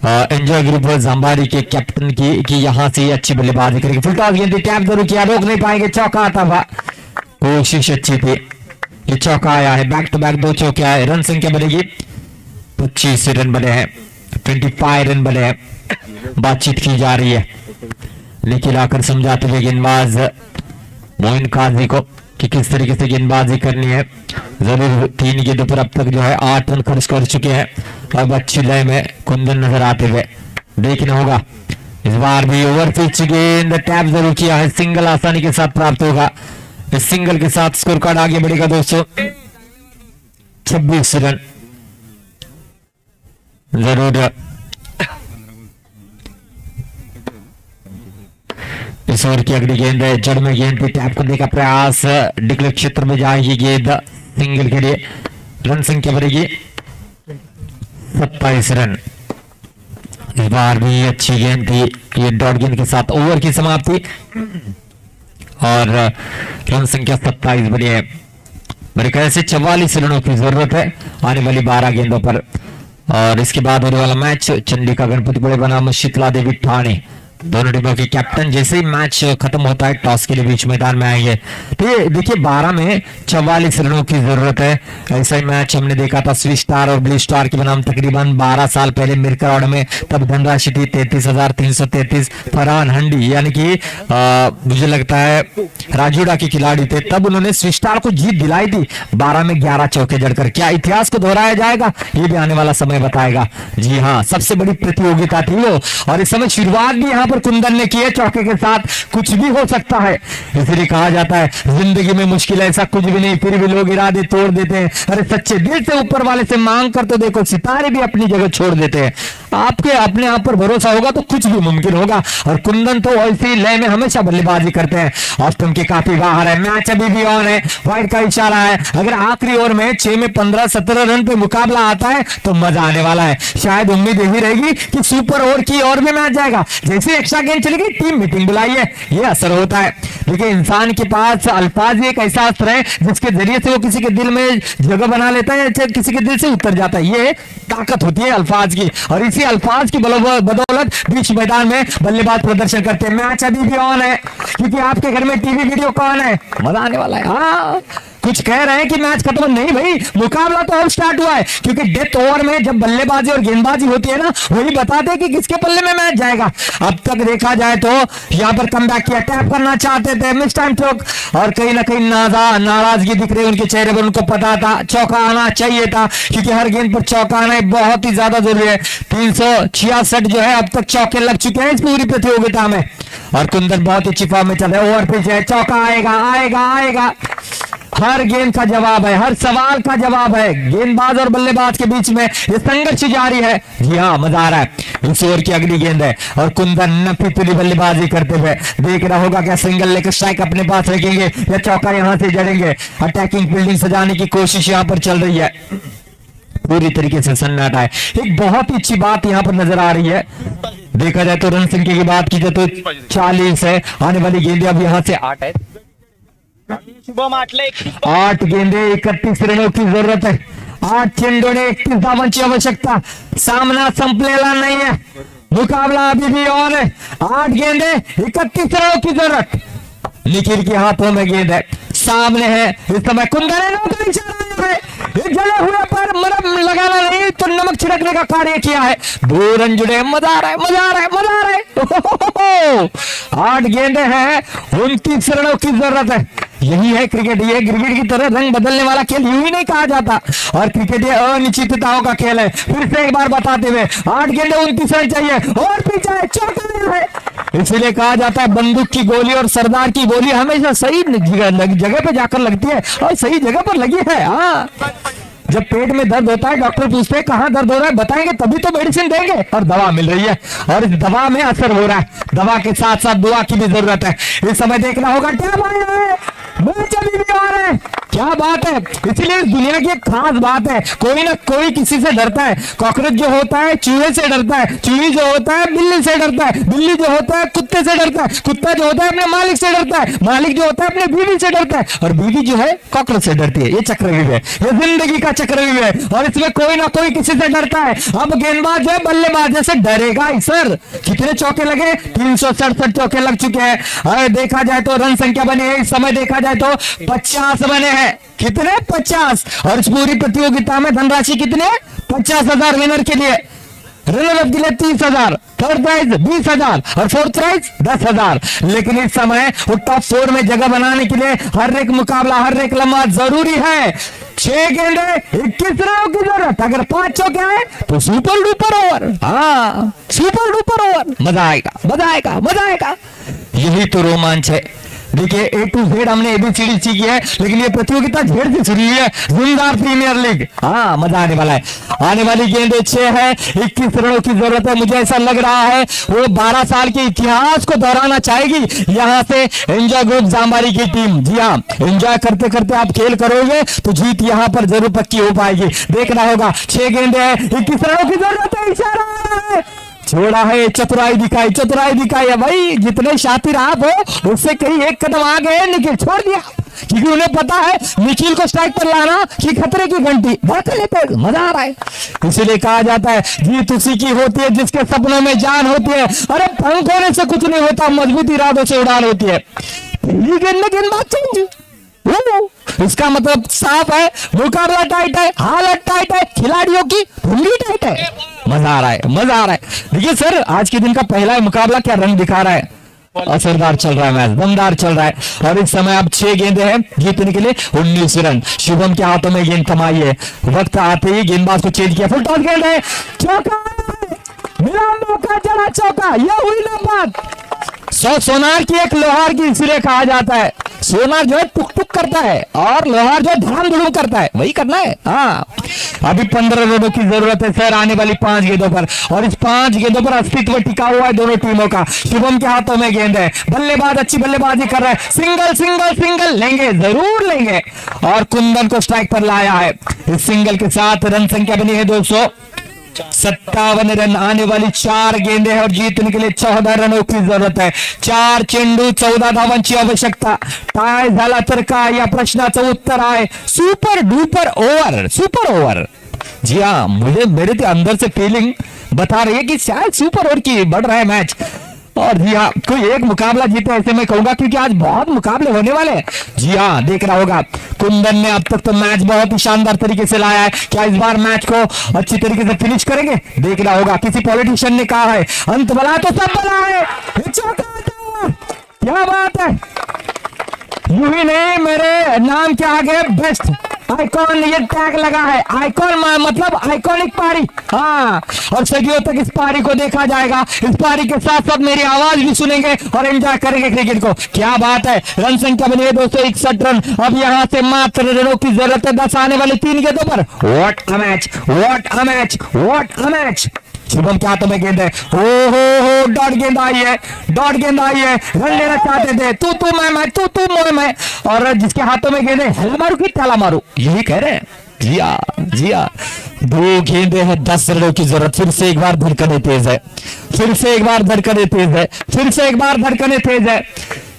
एंजॉय ग्रुप जंबारी के कैप्टन की यहाँ से अच्छी बल्लेबाजी करेगी। फुल टॉस गेंद टैप जरूर किया, रोक नहीं पाएंगे, चौका आता हुआ। कोशिश अच्छी थी, ये चौका आया है। बैक टू बैक 2 चौके आए। रन संख्या बनेगी 25 रन बने हैं, 25 रन बने हैं। बातचीत की जा रही है, लेकिन आकर समझाते हुए गेंदबाज मोइन काजी को कि किस तरीके से गेंदबाजी करनी है। जरूर 3 गेंदों पर अब तक जो है 8 रन खर्च कर चुके हैं। अब अच्छी लय में कुंदन नजर आते हुए, देखना होगा इस बार भी ओवर पिच गेंद टैप जरूर किया है, सिंगल आसानी के साथ प्राप्त होगा। इस सिंगल के साथ स्कोर कार्ड आगे बढ़ेगा दोस्तों, 26 रन। जरूर इस ओवर की अगली गेंद है, जड़ में गेंद पे टैप करने का प्रयास, डिक्लेयर क्षेत्र में जाएगी गेंद सिंगल के लिए। रन संख्या बढ़ेगी 27 रन। इस बार भी अच्छी गेंद थी, ये डॉट गेंद के साथ ओवर की समाप्ति और रन संख्या 27 बनी है। मेरे ख्याल से 44 रनों की जरूरत है आने वाली 12 गेंदों पर। और इसके बाद होने वाला मैच चंडिका गणपतिपुळे बनाम शीतला देवी ठाणे। दोनों टीमों के कैप्टन जैसे ही मैच खत्म होता है टॉस के लिए बीच मैदान में आएंगे। तो ये देखिए 12 में 44 रनों की जरूरत है। ऐसा ही मैच हमने देखा था स्विस स्टार और ब्लू स्टार के बनाम तकरीबन 12 साल पहले मिरकरौड में। तब धनराशि थी 33,333। फरहान हंडी यानी कि मुझे लगता है राजूड़ा के खिलाड़ी थे, तब उन्होंने स्विस स्टार को जीत दिलाई थी 12 में 11 चौके जड़कर। क्या इतिहास को दोहराया जाएगा, ये भी आने वाला समय बताएगा। जी हाँ, सबसे बड़ी प्रतियोगिता थी वो और इस समय शुरुआत भी यहाँ कुंदन ने किए चौके के साथ। कुछ भी हो सकता है, इसलिए कहा जाता है जिंदगी में मुश्किल ऐसा कुछ भी नहीं, फिर भी लोग इरादे तोड़ देते हैं। अरे सच्चे दिल से ऊपर वाले से मांग कर तो देखो, सितारे भी अपनी जगह छोड़ देते हैं। आपके अपने आप पर भरोसा होगा तो कुछ भी मुमकिन होगा। और कुंदन तो ऐसी लय में हमेशा बल्लेबाजी करते हैं। ऑस्टन के काफी बाहर है, मैच अभी भी ऑन है, वाइड का इशारा है। अगर आखिरी ओवर में 6 में 15-17 रन पे मुकाबला आता है तो मजा आने वाला है। शायद उम्मीद यही रहेगी कि सुपर ओवर की ओर में मैच जाएगा। जैसे एक्स्ट्रा गेंद चलेगी, टीम मीटिंग बुलाइए, ये असर होता है। देखिए, इंसान के पास अल्फाज एक ऐसा अस्त्र है जिसके जरिए से वो किसी के दिल में जगह बना लेता है, किसी के दिल से उतर जाता है। ये ताकत होती है अल्फाज की, और इसी अल्फाज की बदौलत बीच मैदान में बल्लेबाज प्रदर्शन करते हैं। मैच अभी भी ऑन है, क्योंकि आपके घर में टीवी वीडियो कौन है, मजा आने वाला है। हाँ, कुछ कह रहे हैं कि मैच खत्म नहीं भाई, मुकाबला तो अब स्टार्ट हुआ है। क्योंकि डेथ ओवर में जब बल्लेबाजी और गेंदबाजी होती है ना, वही बताते हैं कि किसके पल्ले में मैच जाएगा। अब तक देखा जाए तो यहाँ पर कमबैक किया, टैप करना चाहते थे, मिस टाइम चौक, और कहीं ना कहीं नाराजगी दिख रही उनके चेहरे पर। उनको पता था चौका आना चाहिए था, क्योंकि हर गेंद पर चौका आना बहुत ही ज्यादा जरूरी है। 366 जो है अब तक चौके लग चुके हैं इस पूरी प्रतियोगिता में, और कुंदन बहुत ही चिपा में चल रहे। ओवर पिच है, चौका आएगा आएगा आएगा। हर गेंद का जवाब है, हर सवाल का जवाब है। गेंदबाज और बल्लेबाज के बीच में ये संघर्ष जारी है। जी हाँ, मजा आ रहा है। इस ओवर की अगली गेंद है और कुंदन नफी तुली बल्लेबाजी करते हुए, देख रहा होगा क्या सिंगल लेकर स्ट्राइक अपने पास रखेंगे या चौका यहां से जड़ेंगे। अटैकिंग फील्डिंग सजाने की कोशिश यहां पर चल रही है, पूरी तरीके से सन्नाटा है। एक बहुत ही अच्छी बात यहां पर नजर आ रही है। देखा जाए तो रन संख्या की बात की जाए तो 40 है। आने वाली गेंदें अब यहां से 8 है। 8 गेंदे 31 रनों की जरूरत है 8 चेंडूने 31 धावांची आवश्यकता. सामना संपलेला नाहीये, मुकाबला अभी भी और है. 8 गेंदे 31 रनों की जरूरत. निखिल के हाथों में गेंद है, सामने है इस समय कुंदन ने इशारा है, जले हुए पर मरहम लगाना नहीं तो नमक छिड़कने का कार्य किया है. 2 रन जुड़े. मजा आ रहा है, मजा आ रहा है, मजा आ रहा है. 8 गेंदे हैं, 29 रनों की जरूरत है. यही है क्रिकेट. ये क्रिकेट की तरह रंग बदलने वाला खेल यूं ही नहीं कहा जाता, और क्रिकेट ये अनिश्चितताओं का खेल है. फिर से एक बार बताते हुए 8 गेंदे 29 रन चाहिए, और पीछे चौका है. इसलिए कहा जाता है बंदूक की गोली और सरदार की गोली हमेशा सही जगह पे जाकर लगती है, और सही जगह पर लगी है. हाँ, जब पेट में दर्द होता है डॉक्टर पूछते हैं कहाँ दर्द हो रहा है, बताएंगे तभी तो मेडिसिन देंगे, और दवा मिल रही है, और इस दवा में असर हो रहा है. दवा के साथ साथ दुआ की भी जरूरत है. इस समय देखना होगा क्या आया है, मैच अभी भी आ रहा है. क्या बात है. इसलिए इस दुनिया की एक खास बात है, कोई ना कोई किसी से डरता है. कॉकरोच जो होता है चूहे से डरता है, चूही जो होता है बिल्ली से डरता है, बिल्ली जो होता है कुत्ते से डरता है, कुत्ता जो होता है अपने मालिक से डरता है, मालिक जो होता है अपने बीवी से डरता है, और बीवी जो है कॉकरोच से डरती है. ये चक्रव्यूह है, ये जिंदगी का चक्रव्यूह है, और इसमें कोई ना कोई किसी से डरता है. अब गेंदबाज जो है बल्लेबाज से डरेगा ही. सर कितने चौके लगे, 367 चौके लग चुके हैं. अरे देखा जाए तो रन संख्या बनी है इस समय, देखा जाए तो 50 बने हैं. कितने 50, और इस पूरी प्रतियोगिता में धनराशि कितने 50,000 विनर के लिए, रनर अप के लिए 30,000, थर्ड प्राइज 20,000 और फोर्थ प्राइज 10,000. लेकिन इस समय वो टॉप 4 में जगह बनाने के लिए हर एक मुकाबला, हर एक लम्हा जरूरी है. 6 गेंदे 21 रनों की जरूरत. अगर 5 चौके आए तो सुपर डुपर ओवर. हाँ, सुपर डुपर ओवर. मजा आएगा, मजा आएगा, मजा आएगा. यही तो रोमांच है. देखिए A to Z हमने ABCD सीखी है, लेकिन ये प्रतियोगिता Z से शुरू हुई है, ज़िंदार प्रीमियर लीग. हाँ, मजा आने वाला है. आने वाली गेंदें 6 है, 21 रनों की जरूरत है. मुझे ऐसा लग रहा है वो 12 साल के इतिहास को दोहराना चाहेगी यहाँ से एंजॉय ग्रुप जामबारी की टीम. जी हाँ, एंजॉय करते करते आप खेल करोगे तो जीत यहाँ पर जरूर पक्की हो पाएगी. देखना होगा. 6 गेंदे है, 21 रनों की जरूरत है. इशारा आ रहा है, छोड़ा है, चतुराई दिखाई, चतुराई दिखाई है. भाई जितने शातिर आप हो उससे कहीं एक कदम आ गए, निखिल छोड़ दिया, क्योंकि उन्हें पता है निखिल को स्ट्राइक पर लाना कि खतरे की घंटी धड़क लेते हैं. मजा आ रहा है. इसीलिए कहा जाता है जीत उसी की होती है जिसके सपनों में जान होती है. अरे पंख होने से कुछ नहीं होता, मजबूत इरादों से उड़ान होती है. गेंदबाज चेंज, इसका मतलब साफ है, मुकाबला टाइट है, हालत टाइट है, खिलाड़ियों की उंगली टाइट है. मजा आ रहा है, मजा आ रहा है. देखिए सर, आज के दिन का पहला मुकाबला क्या रंग दिखा रहा है. असरदार चल रहा है मैच, दमदार चल रहा है. और इस समय अब 6 गेंदे हैं जीतने के लिए 19 रन. शुभम के हाथों में गेंद थमाई है. वक्त आते ही गेंदबाज को चेंज किया. फुल टॉस गेंद है, चौका मिला, मौका चला चौका. यह हुई ना बात. सोनार की एक लोहार की इसलिए कहा जाता है. सोनार जो है टुक टुक करता है, और लोहार जो है धाम धुड़ुम करता है, वही करना है. हाँ, अभी 15 रनों की जरूरत है सर आने वाली 5 गेंदों पर, और इस 5 गेंदों पर अस्तित्व टिका हुआ है दोनों टीमों का. शुभम के हाथों में गेंद है, बल्लेबाज अच्छी बल्लेबाजी कर रहा है. सिंगल सिंगल सिंगल लेंगे, जरूर लेंगे, और कुंदन को स्ट्राइक पर लाया है. इस सिंगल के साथ रन संख्या बनी है 257 रन. आने वाली 4 गेंदे हैं और जीतने के लिए 14 रनों की जरूरत है. 4 चेंडू 14 धावांची आवश्यकता. टाय झाला तर काय या प्रश्नाचं उत्तर आहे super duper over. Super over. जी हाँ, मुझे मेरे अंदर से फीलिंग बता रही है कि शायद सुपर ओवर की बढ़ रहा है मैच. और जी हाँ, कोई एक मुकाबला जीते ऐसे मैं कहूंगा, क्योंकि आज बहुत मुकाबले होने वाले हैं. जी हाँ, देख रहा होगा कुंदन ने अब तक तो मैच बहुत ही शानदार तरीके से लाया है. क्या इस बार मैच को अच्छी तरीके से फिनिश करेंगे, देखना होगा. किसी पॉलिटिशियन ने कहा है अंत बला तो सब बला है. क्या बात है. यूं ही नहीं, मेरे नाम के आगे बेस्ट आइकॉन ये टैग लगा है. आइकॉन मतलब आइकॉनिक पारी. हाँ, और सदियों तक इस पारी को देखा जाएगा. इस पारी के साथ साथ मेरी आवाज भी सुनेंगे और एंजॉय करेंगे क्रिकेट को. क्या बात है. रन संख्या बनी है 261 रन. अब यहाँ से मात्र रनों की जरूरत है 10 आने वाले 3 गेंदों पर. What a match, what a match, what a match. Shubham के हाथों में गेंद है. हो डॉट गेंद आई है, डॉट गेंद आई है. रन लेना चाहते थे, तू मैं, मैं, और जिसके हाथों में गेंद है हल मारू की ताला मारू, यही कह रहे हैं. जी हाँ, 2 गेंदे हैं 10 रनों की जरूरत. फिर से एक बार धड़कने तेज है, फिर से एक बार धड़कने तेज है, फिर से एक बार धड़कने तेज है.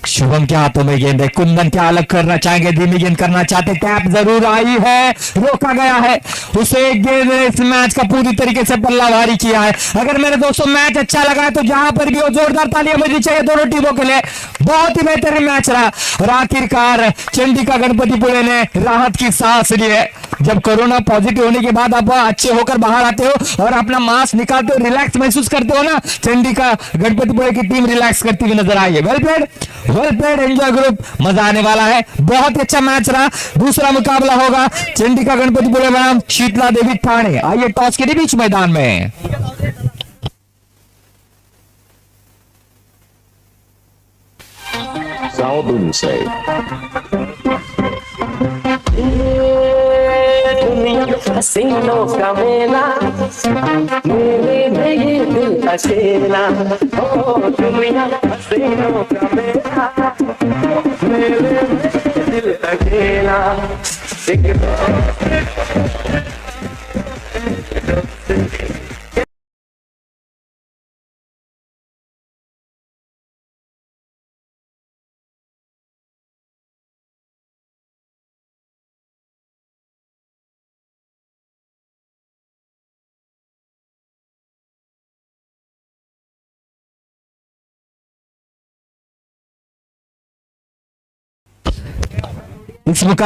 शुभम के हाथों में गेंद है, कुंदन क्या अलग करना चाहेंगे, धीमी गेंद करना चाहते, टैप जरूर आई है, रोका गया है उसे। गेंद ने इस मैच का पूरी तरीके से पल्ला भारी किया है। अगर मेरे दोस्तों मैच अच्छा लगा है तो जहां पर भी हो जोरदार तालियां बजनी चाहिए दोनों टीमों के लिए। बहुत ही बेहतरीन मैच रहा और आखिरकार चंडिका गणपतिपुले ने राहत की सांस ली है। जब कोरोना पॉजिटिव होने के बाद आप अच्छे होकर बाहर आते हो और अपना मास्क निकालते हो, रिलैक्स महसूस करते हो ना, चंडिका गणपतिपुले की टीम रिलैक्स करती हुई नजर आई है। वेल प्लेड एंजॉय ग्रुप, मजा आने वाला है, बहुत ही अच्छा मैच रहा। दूसरा मुकाबला होगा चंडिका गणपतिपुले बनाम शीतला देवी ठाणे। आइए टॉस के लिए बीच मैदान में।
दुनिया हसीनों का मेला, मेले में ये दिल अकेला। ओ दुनिया हसीनों का मेला, मेले में ये दिल अकेला।
इस मुकाबले